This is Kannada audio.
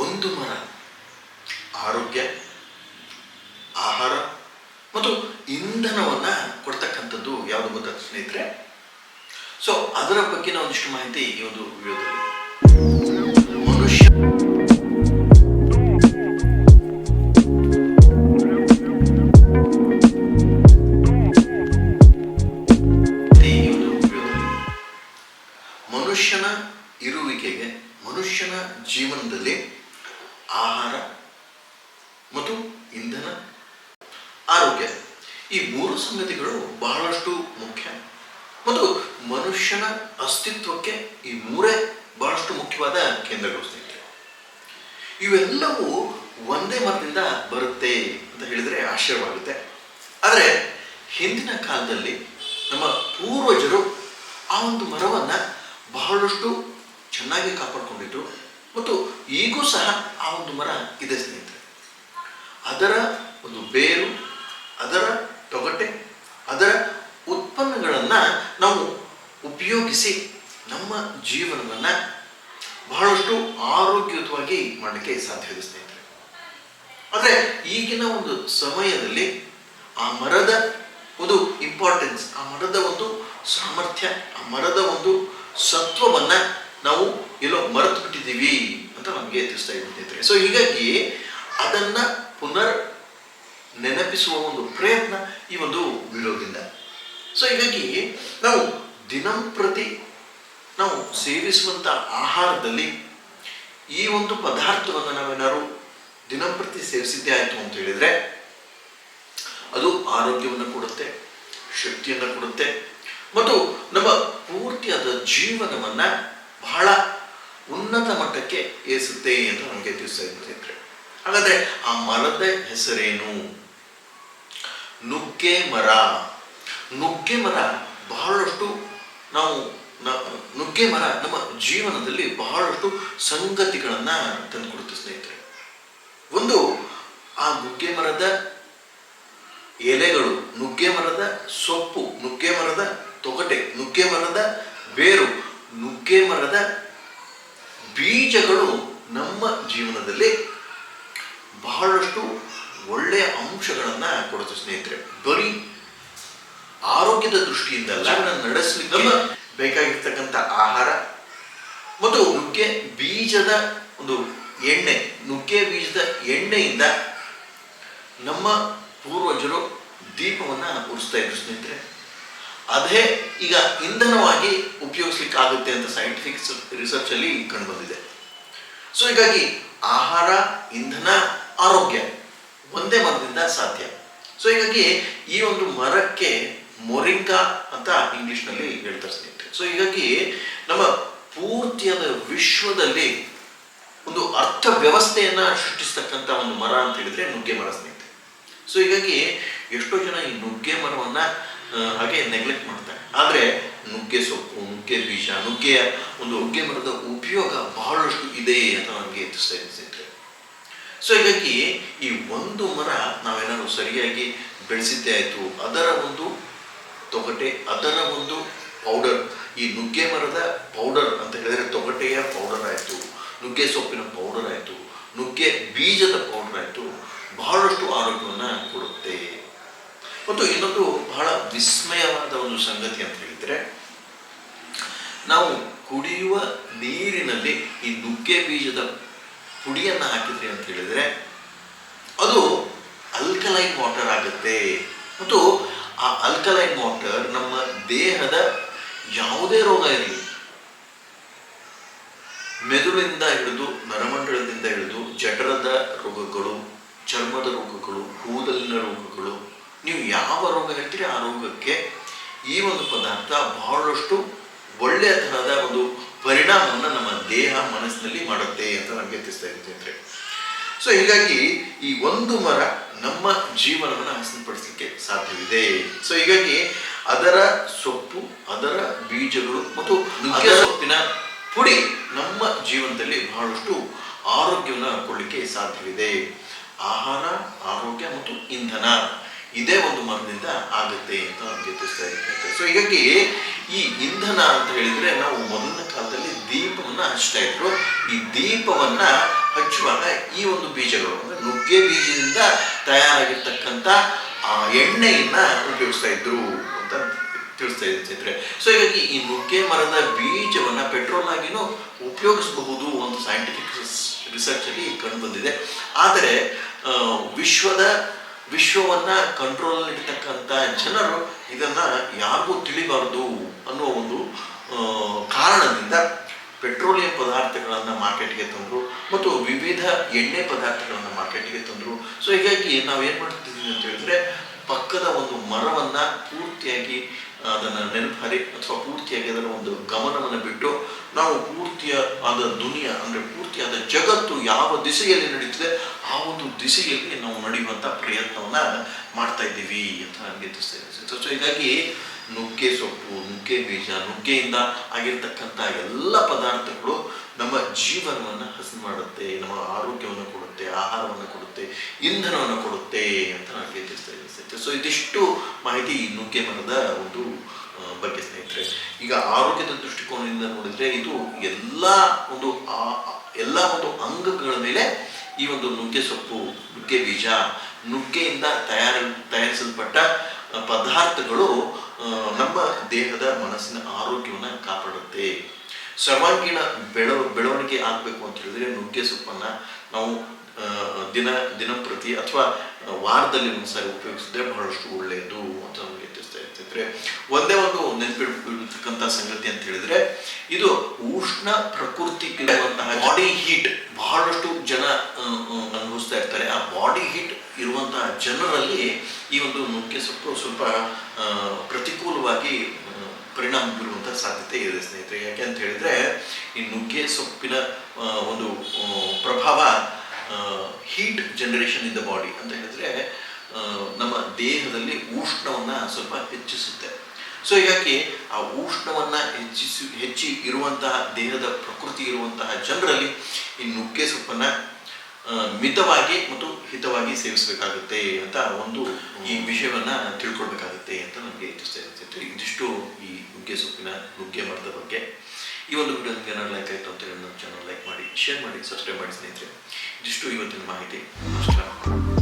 ಒಂದು ಮರ ಆರೋಗ್ಯ, ಆಹಾರ ಮತ್ತು ಇಂಧನವನ್ನ ಕೊಡ್ತಕ್ಕಂಥದ್ದು ಯಾವುದು ಗೊತ್ತಾ ಸ್ನೇಹಿತರೆ? ಸೊ ಅದರ ಬಗ್ಗೆ ನಾವು ಒಂದಿಷ್ಟು ಮಾಹಿತಿ ಈ ಒಂದು ವಿಡಿಯೋದಲ್ಲಿ. ಮನುಷ್ಯ ಮನುಷ್ಯನ ಇರುವಿಕೆಗೆ, ಮನುಷ್ಯನ ಜೀವನದಲ್ಲಿ ಆಹಾರ ಮತ್ತು ಇಂಧನ, ಆರೋಗ್ಯ ಈ ಮೂರು ಸಂಗತಿಗಳು ಬಹಳಷ್ಟು ಮುಖ್ಯ ಮತ್ತು ಮನುಷ್ಯನ ಅಸ್ತಿತ್ವಕ್ಕೆ ಈ ಮೂರೇ ಬಹಳಷ್ಟು ಮುಖ್ಯವಾದ ಕೇಂದ್ರಗಳು ಸ್ನೇಹಿತರೆ. ಇವೆಲ್ಲವೂ ಒಂದೇ ಮರದಿಂದ ಬರುತ್ತೆ ಅಂತ ಹೇಳಿದರೆ ಆಶ್ಚರ್ಯವಾಗುತ್ತೆ. ಆದರೆ ಹಿಂದಿನ ಕಾಲದಲ್ಲಿ ನಮ್ಮ ಪೂರ್ವಜರು ಆ ಒಂದು ಮರವನ್ನ ಬಹಳಷ್ಟು ಚೆನ್ನಾಗಿ ಕಾಪಾಡಿಕೊಂಡಿದ್ರು ಮತ್ತು ಈಗೂ ಸಹ ಆ ಒಂದು ಮರ ಇದೆ ಸ್ನೇಹಿತರೆ. ಅದರ ಒಂದು ಬೇರು, ಅದರ ತೊಗಟೆ, ಅದರ ಉತ್ಪನ್ನಗಳನ್ನ ನಾವು ಉಪಯೋಗಿಸಿ ನಮ್ಮ ಜೀವನವನ್ನ ಬಹಳಷ್ಟು ಆರೋಗ್ಯಯುತವಾಗಿ ಮಾಡಲಿಕ್ಕೆ ಸಾಧ್ಯವಿದೆ ಸ್ನೇಹಿತರೆ. ಆದರೆ ಈಗಿನ ಒಂದು ಸಮಯದಲ್ಲಿ ಆ ಮರದ ಒಂದು ಇಂಪಾರ್ಟೆನ್ಸ್, ಆ ಮರದ ಒಂದು ಸಾಮರ್ಥ್ಯ, ಆ ಮರದ ಒಂದು ಸತ್ವವನ್ನ ನಾವು ಎಲ್ಲೋ ಮರೆತು ಬಿಟ್ಟಿದ್ದೀವಿ ಅಂತ ನಮಗೆ ತಿಳಿಸ್ತಾ ಇದೆ ಸ್ನೇಹಿತರೆ. ಸೊ ಹೀಗಾಗಿ ಅದನ್ನ ಪುನರ್ ನೆನಪಿಸುವ ಒಂದು ಪ್ರಯತ್ನ ಈ ಒಂದು ವಿಡಿಯೋದಿಂದ. ಸೊ ಹೀಗಾಗಿ ನಾವು ದಿನಂಪ್ರತಿ ನಾವು ಸೇವಿಸುವಂತ ಆಹಾರದಲ್ಲಿ ಈ ಒಂದು ಪದಾರ್ಥವನ್ನು ನಾವೇನಾದ್ರು ದಿನಂಪ್ರತಿ ಸೇವಿಸಿದ್ದೇ ಆಯಿತು ಅಂತ ಹೇಳಿದ್ರೆ ಅದು ಆರೋಗ್ಯವನ್ನು ಕೊಡುತ್ತೆ, ಶಕ್ತಿಯನ್ನು ಕೊಡುತ್ತೆ ಮತ್ತು ನಮ್ಮ ಪೂರ್ತಿಯಾದ ಜೀವನವನ್ನ ಬಹಳ ಉನ್ನತ ಮಟ್ಟಕ್ಕೆ ಏರಿಸುತ್ತೆ ಅಂತ ನಮಗೆ ತಿಳಿಸ್ತಾ ಇದ್ದಾರೆ. ಹಾಗಾದ್ರೆ ಆ ಮರದ ಹೆಸರೇನು? ನುಗ್ಗೆ ಮರ. ನುಗ್ಗೆ ಮರ ಬಹಳಷ್ಟು ನುಗ್ಗೆ ಮರ ನಮ್ಮ ಜೀವನದಲ್ಲಿ ಬಹಳಷ್ಟು ಸಂಗತಿಗಳನ್ನ ತಂದುಕೊಡುತ್ತೆ ಸ್ನೇಹಿತರೆ. ಒಂದು, ಆ ನುಗ್ಗೆ ಮರದ ಎಲೆಗಳು, ನುಗ್ಗೆ ಮರದ ಸೊಪ್ಪು, ನುಗ್ಗೆ ಮರದ ತೊಗಟೆ, ನುಗ್ಗೆ ಮರದ ಬೇರು, ನುಗ್ಗೆ ಮರದ ಬೀಜಗಳು ನಮ್ಮ ಜೀವನದಲ್ಲಿ ಬಹಳಷ್ಟು ಒಳ್ಳೆಯ ಅಂಶಗಳನ್ನ ಕೊಡುತ್ತೆ ಸ್ನೇಹಿತರೆ. ಬರೀ ಆರೋಗ್ಯದ ದೃಷ್ಟಿಯಿಂದ ನಡೆಸಲಿಕ್ಕೆ ಬೇಕಾಗಿರ್ತಕ್ಕಂಥ ಆಹಾರ ಮತ್ತು ನುಗ್ಗೆ ಬೀಜದ ಒಂದು ಎಣ್ಣೆ, ನುಗ್ಗೆ ಬೀಜದ ಎಣ್ಣೆಯಿಂದ ನಮ್ಮ ಪೂರ್ವಜರು ದೀಪವನ್ನ ಉರಿಸ್ತಾ ಇದ್ರು ಸ್ನೇಹಿತರೆ. ಅದೇ ಈಗ ಇಂಧನವಾಗಿ ಉಪಯೋಗಿಸ್ಲಿಕ್ಕೆ ಆಗುತ್ತೆ ಅಂತ ಸೈಂಟಿಫಿಕ್ ರಿಸರ್ಚ್ ಅಲ್ಲಿ ಕಂಡು ಬಂದಿದೆ. ಸೊ ಹೀಗಾಗಿ ಆಹಾರ, ಇಂಧನ, ಆರೋಗ್ಯ ಒಂದೇ ಮರದಿಂದ ಸಾಧ್ಯ. ಸೊ ಹೀಗಾಗಿ ಈ ಒಂದು ಮರಕ್ಕೆ ಮೊರಿಂಗಾ ಅಂತ ಇಂಗ್ಲಿಷ್ ನಲ್ಲಿ ಹೇಳ್ತಾರೆ ಸ್ನೇಹಿತರೆ. ಸೊ ಹೀಗಾಗಿ ನಮ್ಮ ಪೂರ್ತಿಯಾದ ವಿಶ್ವದಲ್ಲಿ ಒಂದು ಅರ್ಥ ವ್ಯವಸ್ಥೆಯನ್ನ ಸೃಷ್ಟಿಸ್ತಕ್ಕಂಥ ಒಂದು ಮರ ಅಂತ ಹೇಳಿದ್ರೆ ನುಗ್ಗೆ ಮರ ಸ್ನೇಹಿತರೆ. ಸೊ ಹೀಗಾಗಿ ಎಷ್ಟೋ ಜನ ಈ ನುಗ್ಗೆ ಮರವನ್ನ ಹಾಗೆ ನೆಗ್ಲೆಕ್ಟ್ ಮಾಡ್ತಾರೆ. ಆದ್ರೆ ನುಗ್ಗೆ ಸೊಪ್ಪು, ನುಗ್ಗೆ ಬೀಜ, ನುಗ್ಗೆ ಮರದ ಉಪಯೋಗ ಬಹಳಷ್ಟು ಇದೆ ಅಂತ ನನಗೆ ತಿಳಿಸ್ತಾ ಇದೆ ಸ್ನೇಹಿತರೆ. ಸೊ ಹೀಗಾಗಿ ಈ ಒಂದು ಮರ ನಾವೇನಾದ್ರು ಸರಿಯಾಗಿ ಬೆಳೆಸಿದ್ದೇ ಆಯ್ತು, ಅದರ ಒಂದು ತೊಗಟೆ, ಅದರ ಒಂದು ಪೌಡರ್, ಈ ನುಗ್ಗೆ ಮರದ ಪೌಡರ್ ಅಂತ ಹೇಳಿದ್ರೆ ತೊಗಟೆಯ ಪೌಡರ್ ಆಯ್ತು, ನುಗ್ಗೆ ಸೊಪ್ಪಿನ ಪೌಡರ್ ಆಯ್ತು, ನುಗ್ಗೆ ಬೀಜದ ಪೌಡರ್ ಆಯ್ತು, ಬಹಳಷ್ಟು ಆರೋಗ್ಯವನ್ನ ಕೊಡುತ್ತೆ. ಮತ್ತು ಇನ್ನೊಂದು ಬಹಳ ವಿಸ್ಮಯವಾದ ಒಂದು ಸಂಗತಿ ಅಂತ ಹೇಳಿದ್ರೆ, ನಾವು ಕುಡಿಯುವ ನೀರಿನಲ್ಲಿ ಈ ನುಗ್ಗೆ ಬೀಜದ ಪುಡಿಯನ್ನ ಹಾಕಿದ್ರಿ ಅಂತ ಹೇಳಿದ್ರೆ ಅದು ಅಲ್ಕಲೈನ್ ವಾಟರ್ ಆಗುತ್ತೆ. ಮತ್ತು ಆ ಅಲ್ಕಲೈನ್ ವಾಟರ್ ನಮ್ಮ ದೇಹದ ಯಾವುದೇ ರೋಗ ಇರಲಿ, ಮೆದುಳಿಂದ ಹಿಡಿದು ನರಮಂಡಲದಿಂದ ಹಿಡಿದು ಜಠರದ ರೋಗಗಳು, ಚರ್ಮದ ರೋಗಗಳು, ಕೂದಲಿನ ರೋಗಗಳು, ನೀವು ಯಾವ ರೋಗ ಹೇಳ್ತೀರಿ ಆ ರೋಗಕ್ಕೆ ಈ ಒಂದು ಪದಾರ್ಥ ಬಹಳಷ್ಟು ಒಳ್ಳೆಯ ತರಹದ ಒಂದು ಪರಿಣಾಮವನ್ನು ನಮ್ಮ ದೇಹ ಮನಸ್ಸಿನಲ್ಲಿ ಮಾಡುತ್ತೆ ಅಂತ ನಮಗೆ ತಿಳಿಸ್ತಾ ಇರುತ್ತೆ. ಸೊ ಹೀಗಾಗಿ ಈ ಒಂದು ಮರ ನಮ್ಮ ಜೀವನವನ್ನು ಹಸನುಪಡಿಸಲಿಕ್ಕೆ ಸಾಧ್ಯವಿದೆ. ಸೊ ಹೀಗಾಗಿ ಅದರ ಸೊಪ್ಪು, ಅದರ ಬೀಜಗಳು ಮತ್ತು ನುಗ್ಗೆ ಸೊಪ್ಪಿನ ಪುಡಿ ನಮ್ಮ ಜೀವನದಲ್ಲಿ ಬಹಳಷ್ಟು ಆರೋಗ್ಯವನ್ನು ಕೊಡಲಿಕ್ಕೆ ಸಾಧ್ಯವಿದೆ. ಆಹಾರ, ಆರೋಗ್ಯ ಮತ್ತು ಇಂಧನ ಇದೇ ಒಂದು ಮರದಿಂದ ಆಗುತ್ತೆ ಅಂತ ನಮಗೆ ತಿಳಿಸ್ತಾ ಇರುತ್ತೆ. ಸೊ ಹೀಗಾಗಿ ಈ ಇಂಧನ ಅಂತ ಹೇಳಿದ್ರೆ ನಾವು ಮೊದಲಿನ ಕಾಲದಲ್ಲಿ ದೀಪವನ್ನ ಹಚ್ತಾ ಇದ್ರು. ಈ ದೀಪವನ್ನ ಹಚ್ಚುವಾಗ ಈ ಒಂದು ಬೀಜಗಳು ಅಂದ್ರೆ ನುಗ್ಗೆ ಬೀಜದಿಂದ ತಯಾರಾಗಿರ್ತಕ್ಕಂಥ ಎಣ್ಣೆಯನ್ನ ಉಪಯೋಗಿಸ್ತಾ ಇದ್ರು ಅಂತ ತಿಳಿಸ್ತಾ ಇದ್ರೆ. ಸೊ ಹೀಗಾಗಿ ಈ ನುಗ್ಗೆ ಮರದ ಬೀಜವನ್ನ ಪೆಟ್ರೋಲ್ ಆಗಿನೂ ಉಪಯೋಗಿಸಬಹುದು ಅಂತ ಸೈಂಟಿಫಿಕ್ ರಿಸರ್ಚ್ ಅಲ್ಲಿ ಕಂಡು ಬಂದಿದೆ. ಆದರೆ ವಿಶ್ವವನ್ನ ಕಂಟ್ರೋಲ್ ಇರ್ತಕ್ಕಂಥ ಜನರು ಇದನ್ನ ಯಾರಿಗೂ ತಿಳಿಬಾರದು ಅನ್ನೋ ಒಂದು ಕಾರಣದಿಂದ ಪೆಟ್ರೋಲಿಯಂ ಪದಾರ್ಥಗಳನ್ನು ಮಾರ್ಕೆಟ್ಗೆ ತಂದರು ಮತ್ತು ವಿವಿಧ ಎಣ್ಣೆ ಪದಾರ್ಥಗಳನ್ನು ಮಾರ್ಕೆಟ್ಗೆ ತಂದರು. ಸೊ ಹೀಗಾಗಿ ನಾವೇನು ಮಾಡ್ತಿದ್ದೀವಿ ಅಂತ ಹೇಳಿದ್ರೆ ಪಕ್ಕದ ಒಂದು ಮರವನ್ನು ಪೂರ್ತಿಯಾಗಿ ಅದನ್ನು ನೆನಪರಿ ಅಥವಾ ಪೂರ್ತಿಯಾಗಿ ಅದರ ಒಂದು ಗಮನವನ್ನು ಬಿಟ್ಟು ನಾವು ಪೂರ್ತಿಯಾದ ದುನಿಯಾ ಅಂದರೆ ಪೂರ್ತಿಯಾದ ಜಗತ್ತು ಯಾವ ದಿಸೆಯಲ್ಲಿ ನಡೀತಿದೆ ಆ ಒಂದು ದಿಸೆಯಲ್ಲಿ ನಾವು ನಡೆಯುವಂಥ ಪ್ರಯತ್ನವನ್ನು ಮಾಡ್ತಾ ಇದ್ದೀವಿ ಅಂತ ನನಗೆ ತಿಳಿಸ್ತಾ. ಸೊ ಹೀಗಾಗಿ ನುಗ್ಗೆ ಸೊಪ್ಪು, ನುಗ್ಗೆ ಬೀಜ, ನುಗ್ಗೆಯಿಂದ ಆಗಿರ್ತಕ್ಕಂಥ ಎಲ್ಲ ಪದಾರ್ಥಗಳು ನಮ್ಮ ಜೀವನವನ್ನು ಹಸನು ಮಾಡುತ್ತೆ, ನಮ್ಮ ಆರೋಗ್ಯವನ್ನು ಕೊಡುತ್ತೆ, ಆಹಾರವನ್ನು ಕೊಡುತ್ತೆ, ಇಂಧನವನ್ನು ಕೊಡುತ್ತೆ ಅಂತ ನನಗೆ ತಿಳಿಸ್ತಾ ಇದೆ. ಸೊ ಇದಿಷ್ಟು ಮಾಹಿತಿ ಈ ನುಗ್ಗೆ ಮರದ ಒಂದು ಬಗ್ಗೆ ಸ್ನೇಹಿತರೆ. ಈಗ ಆರೋಗ್ಯದ ದೃಷ್ಟಿಕೋನದಿಂದ ನೋಡಿದ್ರೆ ಇದು ಎಲ್ಲ ಒಂದು ಅಂಗಗಳ ಮೇಲೆ ಈ ಒಂದು ನುಗ್ಗೆ ಸೊಪ್ಪು, ನುಗ್ಗೆ ಬೀಜ, ನುಗ್ಗೆಯಿಂದ ತಯಾರಿಸಲ್ಪಟ್ಟ ಪದಾರ್ಥಗಳು ನಮ್ಮ ದೇಹದ ಮನಸ್ಸಿನ ಆರೋಗ್ಯವನ್ನು ಕಾಪಾಡುತ್ತೆ. ಸರ್ವಾಂಗೀಣ ಬೆಳವಣಿಗೆ ಆಗಬೇಕು ಅಂತ ಹೇಳಿದ್ರೆ ನುಗ್ಗೆ ಸೊಪ್ಪನ್ನು ನಾವು ದಿನಪ್ರತಿ ಅಥವಾ ವಾರದಲ್ಲಿ ಒಂದ್ಸಾರಿ ಉಪಯೋಗಿಸಿದ್ರೆ ಬಹಳಷ್ಟು ಒಳ್ಳೆಯದು ಅಂತ ನಮಗೆ ತಿಳಿಸ್ತಾ ಇರ್ತಿದ್ರೆ. ಒಂದೇ ಒಂದು ನೆನಪಿಡ್ತಕ್ಕಂಥ ಸಂಗತಿ ಅಂತ ಹೇಳಿದ್ರೆ ಇದು ಉಷ್ಣ ಪ್ರಕೃತಿ ಇರುವಂತಹ ಬಾಡಿ ಹೀಟ್ ಬಹಳಷ್ಟು ಜನ ಅನುಭವಿಸ್ತಾ ಇರ್ತಾರೆ. ಆ ಬಾಡಿ ಹೀಟ್ ಇರುವಂತಹ ಜನರಲ್ಲಿ ಈ ಒಂದು ನುಗ್ಗೆ ಸೊಪ್ಪು ಸ್ವಲ್ಪ ಪ್ರತಿಕೂಲವಾಗಿ ಪರಿಣಾಮ ಬೀರುವಂತಹ ಸಾಧ್ಯತೆ ಇದೆ ಸ್ನೇಹಿತರೆ. ಯಾಕೆ ಅಂತ ಹೇಳಿದ್ರೆ ಈ ನುಗ್ಗೆ ಸೊಪ್ಪಿನ ಒಂದು ಪ್ರಭಾವ heat generation in the body ಅಂತ ಹೇಳಿದ್ರೆ ನಮ್ಮ ದೇಹದಲ್ಲಿ ಉಷ್ಣವನ್ನ ಸ್ವಲ್ಪ ಹೆಚ್ಚಿಸುತ್ತೆ. ಸೊ ಹೀಗಾಗಿ ಆ ಉಷ್ಣವನ್ನ ಹೆಚ್ಚಿ ಇರುವಂತಹ ದೇಹದ ಪ್ರಕೃತಿ ಇರುವಂತಹ ಜನರಲ್ಲಿ ಈ ನುಗ್ಗೆ ಸೊಪ್ಪನ್ನ ಮಿತವಾಗಿ ಮತ್ತು ಹಿತವಾಗಿ ಸೇವಿಸಬೇಕಾಗುತ್ತೆ ಅಂತ ಒಂದು ಈ ವಿಷಯವನ್ನ ತಿಳ್ಕೊಳ್ಬೇಕಾಗುತ್ತೆ ಅಂತ ನನಗೆ ಇರುತ್ತೆ. ಇದಿಷ್ಟು ಈ ನುಗ್ಗೆ ಸೊಪ್ಪಿನ ನುಗ್ಗೆ ಮರದ ಬಗ್ಗೆ. ಈ ಒಂದು ವಿಡಿಯೋ ನಿಮಗೆ ಏನಾದ್ರು ಲೈಕ್ ಆಯಿತು ಅಂತ ಹೇಳಿ ನಮ್ಮ ಚಾನಲ್ ಲೈಕ್ ಮಾಡಿ, ಶೇರ್ ಮಾಡಿ, ಸಬ್ಸ್ಕ್ರೈಬ್ ಮಾಡಿ ಸ್ನೇಹಿತರೆ. ಇದಿಷ್ಟು ಇವತ್ತಿನ ಮಾಹಿತಿ. ನಮಸ್ಕಾರ.